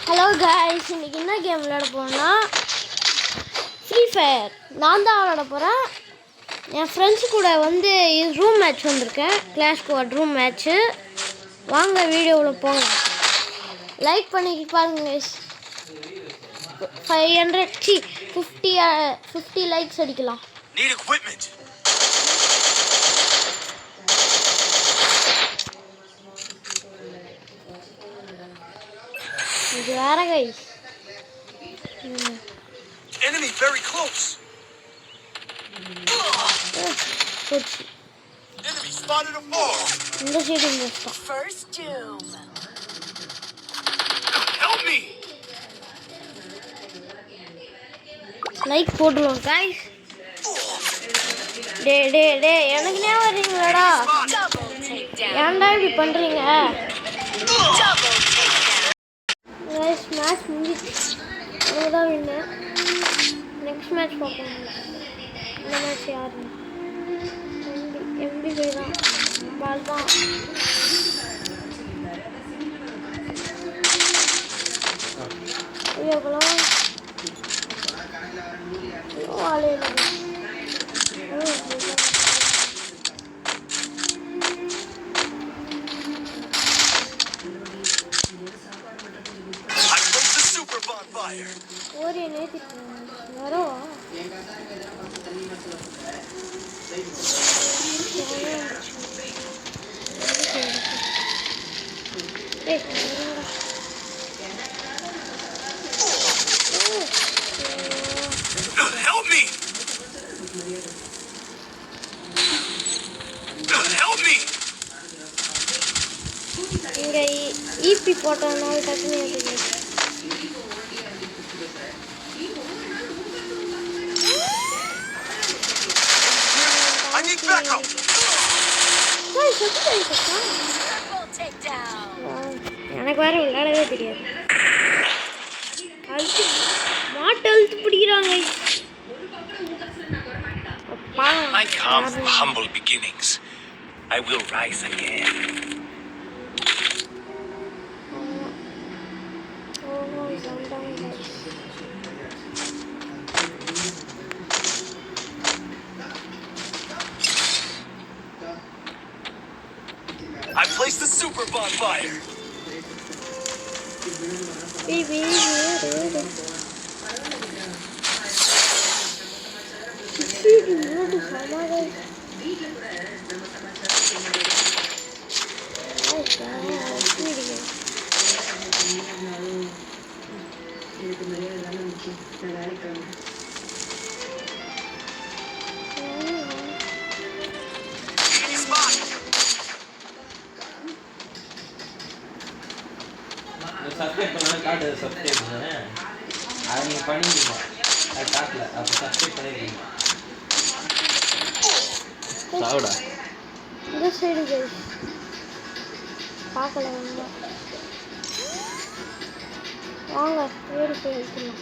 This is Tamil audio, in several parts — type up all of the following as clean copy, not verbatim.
ஹலோ காய்ஸ், இன்றைக்கி என்ன கேம் விளையாட போகிறோன்னா ஃப்ரீ ஃபயர். நான் தான் விளையாட போகிறேன். என் ஃப்ரெண்ட்ஸ் கூட வந்து ரூம் மேட்ச் வந்திருக்கேன். Class squad roommates. வாங்க வீடியோவில் போங்க. லைக் பண்ணி பாருங்க கைஸ். 50 லைக்ஸ் அடிக்கலாம். இது வேற guys. Enemy very close. Enemy spotted a ball. இந்த side invest. First doom. Help me. Like போடுறோம் கைஸ். டே எனக்கு நேரா வரீங்களாடா? ஏன்டா இப்படி பண்றீங்க? கைஸ் மேட்ச் முடிஞ்சிச்சு. அவ்வளோதான் வின்னு. நெக்ஸ்ட் மேட்ச் பார்ப்போம். இந்த மேட்ச் யாரு? எம்பி தான் பால் தான். எவ்வளோ ஆளே இல்லை. ஒரு நேற்று வரவா Help me. Help me. இங்கே ஈபி போட்டோம்னால டக்குனு எடுத்துக்கலாம். எனக்கு வேற விளையாடவே தெரியாது. மாட்டு அழுத்து பிடிக்கிறாங்க. I come from humble beginnings. I will rise again. I placed the super bonfire. Subscribe பண்ணா காட்டு. சப்ஸ்கிரைப் பண்ணு. அதை நீங்கள் பண்ணிடுங்க. அது காட்டல. அப்போ சப்ஸ்கிரைப் பண்ணிடுங்க. சாவுடா. இந்த சைடு கைஸ் பார்க்கல. வாங்க ஏறி போய் வைக்கலாம்.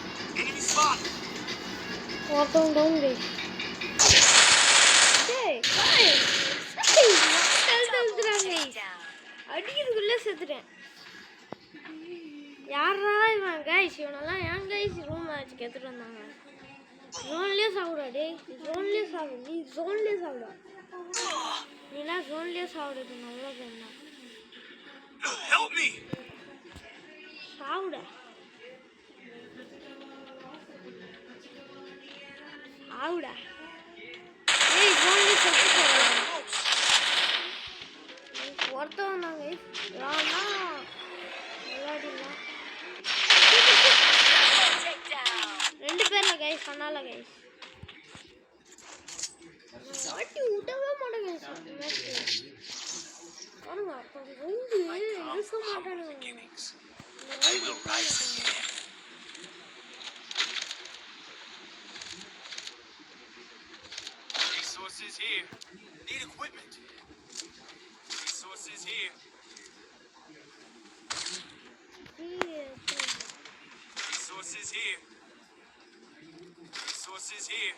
ஒருத்தவங்க டவுன் கைஸ். அடிக்கிறதுக்குள்ளே செத்துட்டேன். யாரா இவன் கைஸ்? இவனெல்லாம் ஏன் கைஸ் ரூம் மேட்ச்க்கு எடுத்துட்டு வந்தாங்க? ஜோன்லேயே சாப்பிடா. டே ஜோன்லேயே சாப்பிடு. நீ ஜோன்லேயே சாப்பிடா. நீலாம் ஜோன்லேயே சாப்பிடுறது நல்லது. என்ன சாப்பிட சாப்பிடா. ஏய் ஜோன்லேயே செத்து ஒருத்தவன் தாங்க விளையாடிலாம் 2 பேர்ல கைஸ். சொன்னால கைஸ் வாட்டி விடவே மாட்டேன் கைஸ். பாருங்க வந்து இருக்க மாட்டானுங்க. Resources here. Need equipment. Resources here. Resources here. Resources here.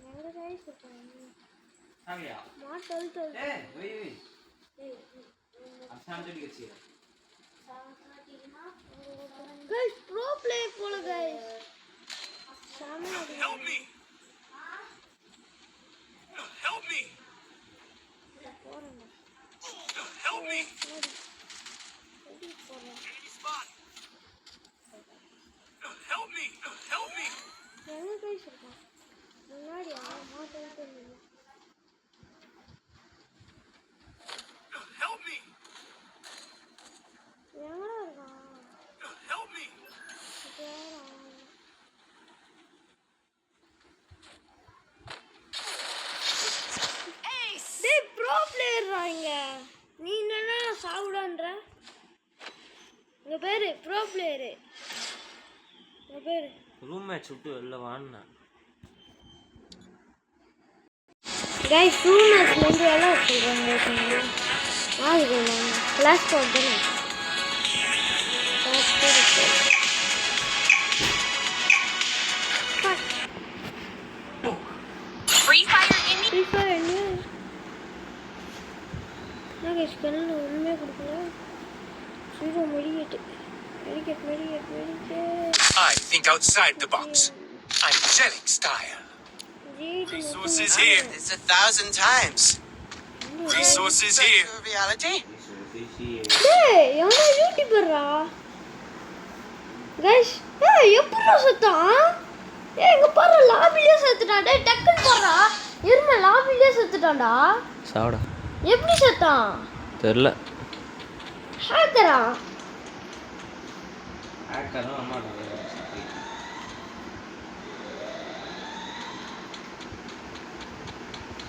எங்க கைஸ் இருக்காங்க சாமியா மாட்டல் தல் வெய் அசாம் ஜடி கச்சி கைஸ் ப்ரோ பிளேயர் போல கைஸ் சாமி Help me! Help me! போறேன் Help me! போறேன் Enemy spot! Help me! Help me! எங்க கைஸ் இருக்கான் முன்னாடியா மாட்டல் தல் Help me! எங்கடா இருக்கான் Help me! டேய் ப்ரோ பிளேயர் ராங்க நீ என்னன்னா சாவுடான்ற உங்க பேரு ப்ரோ பிளேயர் உங்க பேரு ரூம் மேட்ச் விட்டு வெளில வான்னா கைஸ் ரூம் மேட்ச்ல இருந்து எல்லாம் சொல்றாங்க நாளைக்கு கிளாஸ் போறேன் Free Fire Indie. Free fire என்ன கைஸ் கண்ணு ஒண்ணுமே கொடுக்கல சீரோ மெடிக்கேட் I think outside the box. Angelic style. Resources here. It's 1,000 times. Resources here. Virtual reality? டேய் எவனோ யூடியூபரா கைஸ் ஏய் எப்படிடா செத்தான் ஏய் இங்க பாரு லாபிலே செத்துட்டான் டேய் டக்குன்னு போறா இரும லாபிலே செத்துட்டான்டா சாவடா எப்படி செத்தான் தெரியல ஹேக்கரா ஹேக்கரும் அம்மா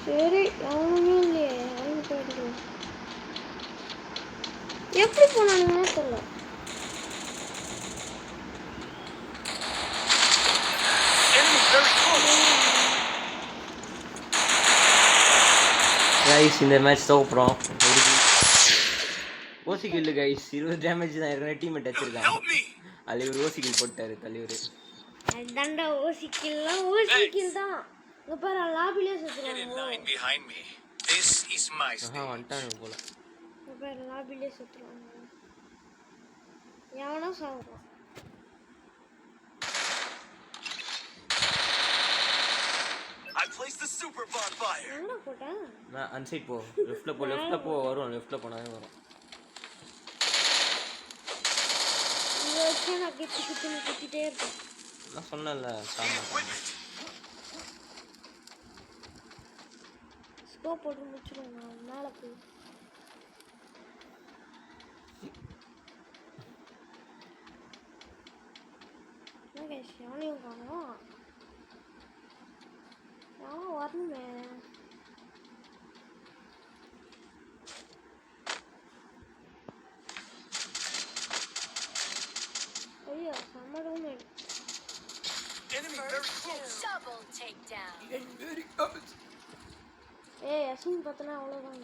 சரி அவனுமே இல்லையே அவங்க போயிட்டு எப்படி போனானுங்கன்னு தெரியல Enemy very close. கைஸ் இந்த மேட்ச் தோப்புறோம் ஓசி கில்லு கைஸ் 20 டேமேஜ் தான் ஏற்கனவே டீம்மேட் வச்சிருக்காங்க Help me! அதில் ஒரு ஓசி கில் போட்டாரு தலைவர் அதுதான்டா ஓசிக்கில் தான் இங்க பாரு லாபிலே Get in செத்துறாங்க line behind me. This is my Aha stage. வந்துட்டானு போல இங்க பாரு லாபிலே செத்துறாங்க எவனோ சாவுறான் I placed the super bonfire. என்ன போட்டேன் நான் அன்சைட் போ லெஃப்ட்ல போ வரும் லெஃப்ட்ல போனாலே வரும் இங்க வச்சு நான் குத்திட்டே இருக்கேன் நான் சொன்னேன்ல சாமான் ஸ்கோப் போட்டு முடிச்சிடுவேன் நான் மேலே போய் என்ன கைஸ் எவனையும் காணோம் எவனும் வரணுமே ஐயோ செம்ம room Enemy very close. Double takedown. ஏய் அசின் பார்த்தனா அவ்வளோதான்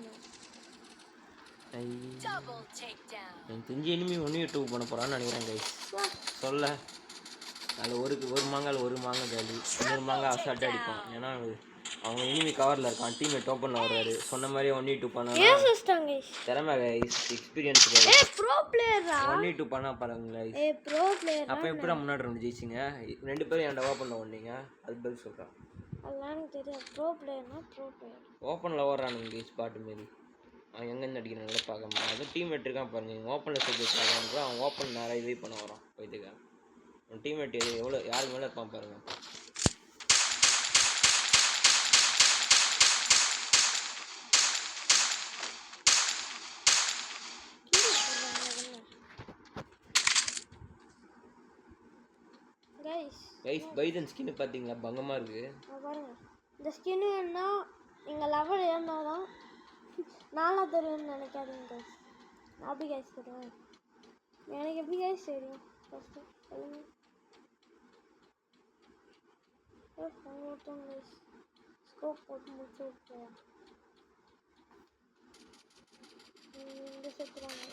Double takedown. எனக்கு தெரிஞ்சு இனிமே 1v2 பண்ண போறான்னு நினைக்கிறேன் கைஸ் சொல்ல அதில் ஒரு மாங்கால் ஒரு மாங்காய் காலி இன்னொரு மாங்காய் அசால்ட்டாக அடிப்போம் ஏன்னா அவங்க இனிமே கவரில் இருக்கான் டீம்மேட் ஓப்பனில் வர்றாரு சொன்ன மாதிரி 1v2 பண்ணா ஏன் சிஸ்டம் கைஸ் திறமை கைஸ் எக்ஸ்பீரியன்ஸ் கைஸ் ஏய் ப்ரோ பிளேயரா 1v2 பண்ணா பாருங்க கைஸ் ஏய் ப்ரோ பிளேயர் அப்போ எப்படி முன்னாடி ரெண்டு ஜெயிச்சிங்க 2 பேரும் என்கிட்ட ஓப்பனில் ஓடுனீங்க அது பதில் சொல்கிறேன் அதெல்லாம் எனக்கு தெரியாது ப்ரோ பிளேயர்னா ப்ரோ பிளேயர் ஓப்பனில் ஓடுறானுங்க கைஸ் பாட்டு மாரி அவன் எங்கேருந்து அடிக்கிறாங்க பார்க்க அதுவும் டீம்மேட் இருக்கான் பாருங்க ஓப்பனில் சேர்த்து அவன் ஓப்பன் நிறைய இது பண்ண வரான் போயிட்டுக்க உன் டீம்மேட் எவ்வளோ யாருக்கு மேலே இருப்பான் பாருங்க கைஸ் பைதன் ஸ்கின் பார்த்தீங்களா பங்கமாக இருக்குது பாருங்க இந்த ஸ்கின் வேணும்னா நீங்கள் லெவல் ஏறினாதான் நானாக தருவேன்னு நினைக்காதீங்க கைஸ் நான் அப்படி கைஸ் தருவேன் எனக்கு எப்படி கைஸ் தெரியும் ஃபஸ்ட்டு சொல்லுங்க கைஸ் ஸ்கோப் போட்டு முடிச்சு விட்டுருவோம் இந்த செத்துறாங்க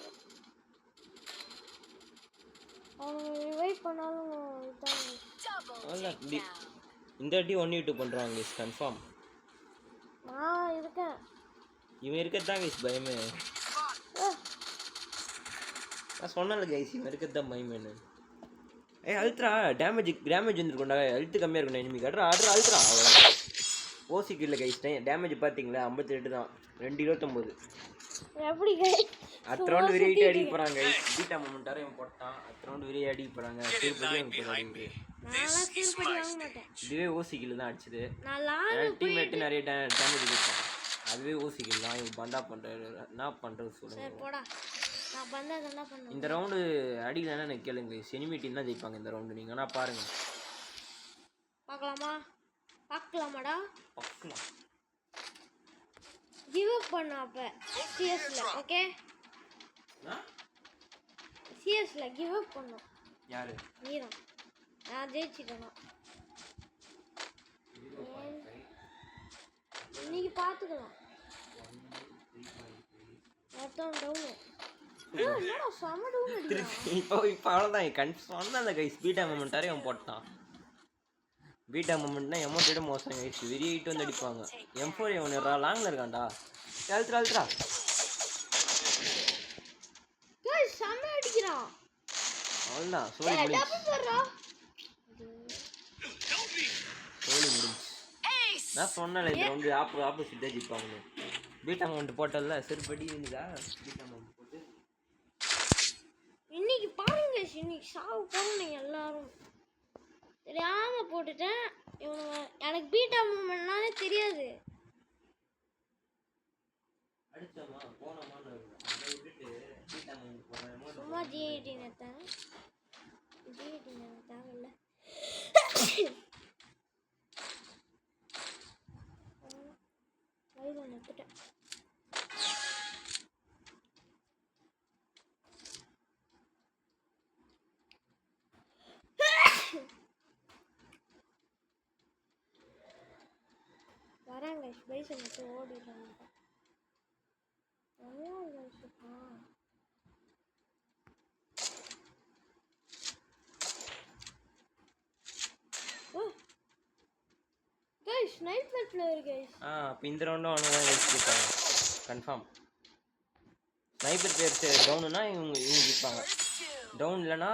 அவங்க ரிவைவ் பண்ணாலும் இதாங்க Double Hola, takedown. இந்த வாட்டி 1v2 பண்ணுறாங்க கைஸ் கன்ஃபார்ம். நான் இருக்கேன். இவன் இருக்கிறதான் கைஸ் பயமே. நான் சொன்னல கைஸ் இவன் இருக்கிறதான் பயமேன்னு. அல்ட்ரா டேமேஜ் வந்துருக்கோண்டா, ஹெல்த் கம்மியாக இருக்கணும் எனிமி கட்டுற ஆர்டர் அல்ட்ரா அவ்வளோ ஓசிக்கு இல்லை கைஸ். டேமேஜ் பார்த்தீங்களா 58 தான், 229. எப்படி கைஸ் அடுத்த ரவுண்டு விரியாட்டி அடிக்க போகிறாங்க கைஸ். பீட்டா மொமெண்டார இவன் போட்டான், அடுத்த ரவுண்டு விரியா அடிக்க போகிறாங்க. Get in line behind me. This is my stage. இதுவே ஓசிக்கில் தான் அடிச்சது. நான் லாங் டீம்மேட்டு நிறைய டேமேஜ் கொடுத்தாங்க, அதுவே ஓசிக்கில் தான். இவன் பந்தா பண்ணுறாரு, என்ன பண்ணுறது சரி சொல்லுங்க. போடா. நான் பண்ண என்ன பண்ணேன்? இந்த ரவுண்டு அடிக்கலன்னா எனக்கு கேளுங்க, எனிமி டீம் தான் ஜெயிப்பாங்க இந்த ரவுண்டு. நீங்கள் ஆனால் பாருங்கள். பார்க்கலாமாடா? பார்க்கலாம். கிவ் அப் பண்ண அப்ப சிஎஸ்ல. ஓகே சிஎஸ்ல கிவ் அப் பண்ணோம். யாரு? நீரா. நான் ஜெயிச்சிட்டேனா? இன்னைக்கு பார்த்துக்கலாம். மொத்தம் டவுன். என்னடா சம டவுன் அடிக்கிறான். இப்போ அவ்வளோதான் சொன்ன அந்த கைஸ். பீட்டா மொமெண்டாரே அவன் போட்டான். பீட்டா மொமெண்ட்னா எமௌண்ட் விட மோசம் கைஸ். விரியிட்டு வந்து அடிப்பாங்க. M4 அவனுறா லாங்கில் இருக்கான்டா. அல்ட்ரா கைஸ் சம அடிக்கிறான். அவ்வளோதான் சோலி முடிஞ்சு. நான் சொன்னல இந்த ரவுண்டு ஆப்போசிட் தான் ஜெயிப்பாங்க. பீட்டா மொமெண்ட் போட்டல செருப்படி இருந்துதா. பீட்டா மொமெண்ட் போட்டு இன்னைக்கு பாருங்க, இன்னைக்கு சாவு போறோம் எல்லாரும். தெரியாம போட்டுட்டேன். இவனுங்க எனக்கு பீட்டா மூமெண்ட்னாலே தெரியாது. அடிச்சோமா போனோமான்னு அதை விட்டுட்டு பீட்டா மொமெண்ட் போடுறோம். சும்மா G18 எடுத்தேன். G18 தேவையில்ல. வயது எடுத்துட்டேன். வராங்க பைசன் எடுத்து ஓடிடுறாங்க. Guys sniper player guys. அப்போ இந்த ரவுண்டும் அவனை தான் ஜெயிச்சிருக்காங்க கன்ஃபார்ம். ஸ்னைப்பர் பிளேயர் டவுனுன்னா இவங்க ஜெயிப்பாங்க. டவுன் இல்லைனா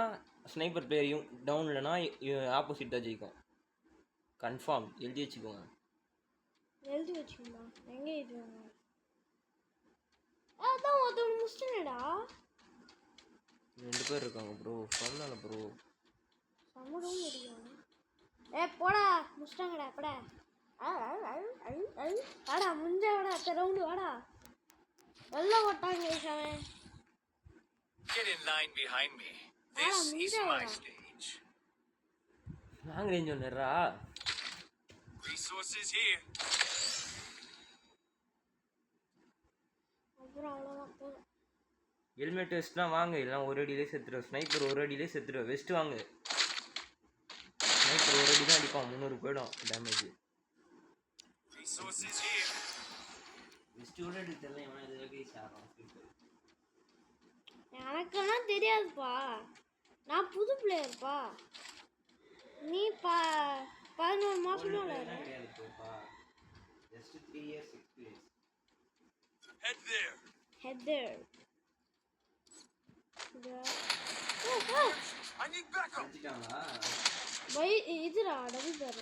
ஸ்னைப்பர் பிளேயரையும், டவுன் இல்லைனா ஆப்போசிட் தான் ஜெயிக்கும் கன்ஃபார்ம். எழுதி வச்சுக்கோங்க. எழுதி வச்சுக்கோமா? எங்கே எழுதுவாங்க? அதான் ஒருத்தவங்க முடிச்சிட்டேடா. 2 பேர் இருக்காங்க ப்ரோ. சொன்னால ப்ரோ சமடவும் முடியும். போடா முடிச்சிட்டாங்கடா. போடா வாடா முஞ்சா வாடா. அடுத்த ரவுண்டு வாடா. எல்லாம் ஓட்டாங்க அவன். Get in line behind me. This is my stage. Long range ஒன்றுறா. Resources here. அப்புறம் அவ்வளோதான் போதும். ஹெல்மெட் வெஸ்ட்லாம் வாங்க, இல்லைனா ஒரு அடியிலே செத்துடும். ஸ்னைப்பர் ஒரு அடியிலே செத்துடும். வெஸ்ட் வாங்க. ஸ்னைப்பர் ஒரு அடி தான் அடிப்பான், 300 போயிடும் டேமேஜ். Resources here. வெஸ்ட் ஒரு அடி தெரியல. இவன் இது கைஸ் ஆறான். எனக்கெல்லாம் தெரியாதுப்பா, நான் புது பிளேயர்ப்பா. நீ 11 மாசமா கிடையாதுப்பா. Just 3 years experience. Head there. ஹெட்டர். I need backup. அடிச்சிட்டாங்களா? இதுடா டபுள் பேர்.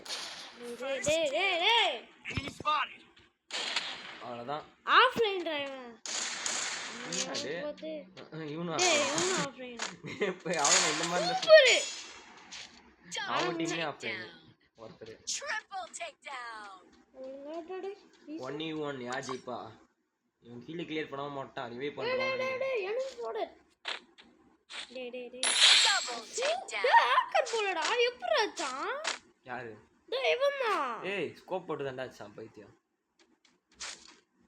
டேய் Enemy spotted. அவ்வளோதான். Offline driver. இவனும் ஆஃப்லைன். அவன் இந்த மாதிரி சூப்பர். அவன் டீம்லேயே ஆஃப்லைன் ஒருத்தர். Triple takedown. 1v1 யார் ஜெயிப்பா? இவன் கீழே கிளியர் பண்ண மாட்டான், ரிவைவ் பண்ணுவான். எனக்கு போடு. டேய் Double takedown. ஹேக்கர் போலடா. எப்படி அச்சான்? யாரு? டேய் இவன்மா. ஏய் ஸ்கோப் போட்டு தான்டா அடிச்சான் பைத்தியம்.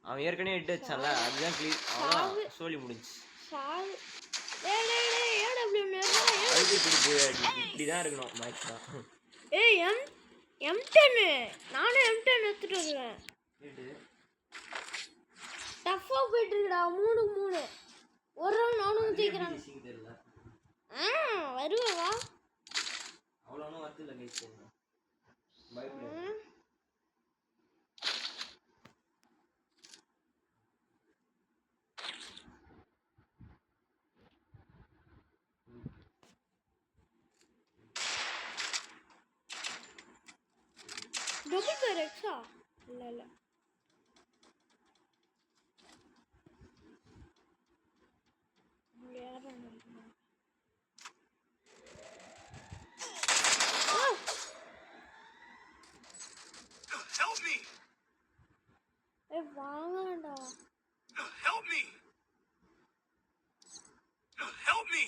அவன் ஏற்கனவே ஹெட் அடிச்சான்ல, அதுதான் கிளியர். அவ்வளோதான் சோலி முடிஞ்சு. சாவு. டேய் ஏடபிள்யூ நேரா. அதுக்கு இப்படி தான் இருக்கணும் மேட்ச் தான். ஏய் M10 நானே M10 எடுத்துட்டு வருவேன். டஃப்பா போயிட்டு இருக்குடா. 3-3 ஒரு ரவுண்ட் நானும் ஜெயிக்கிறாங்க. வருவா அவ்வளோனும் வரது இல்லை கைஸ். பயப்பட டபுள் ஃபயர் எக்ஸா இல்லை இல்லை யாரும் Help me! வாங்கடா Help me! Help me!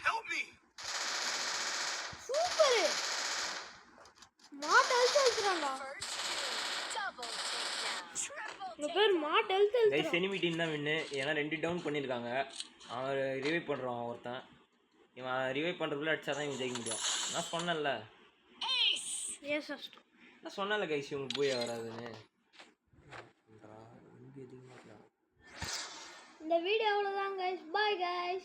Help me! Super மாட் ஹெல்த் எழுத்துறான்டா First two. Double takedown. Triple உங்க பேர் மாட் ஹெல்த் கைஸ் எழுத்துறான் எனிமி டீம் தான் வின்னு. ஏன்னா 2 டவுன் பண்ணியிருக்காங்க. அவன் ரிவைவ் பண்ணுறான் ஒருத்தன். இவன் ரிவைவ் பண்ணுறதுக்குள்ள அடிச்சா தான் இவன் ஜெயிக்க முடியும். நான் சொன்னேன்ல எஸ் அஷ்டம் நான் சொன்னேன்ல கைஸ் இவங்க போய் வராதுன்னு. இந்த வீடியோ அவ்வளோதான் கைஸ் பாய் கைஸ்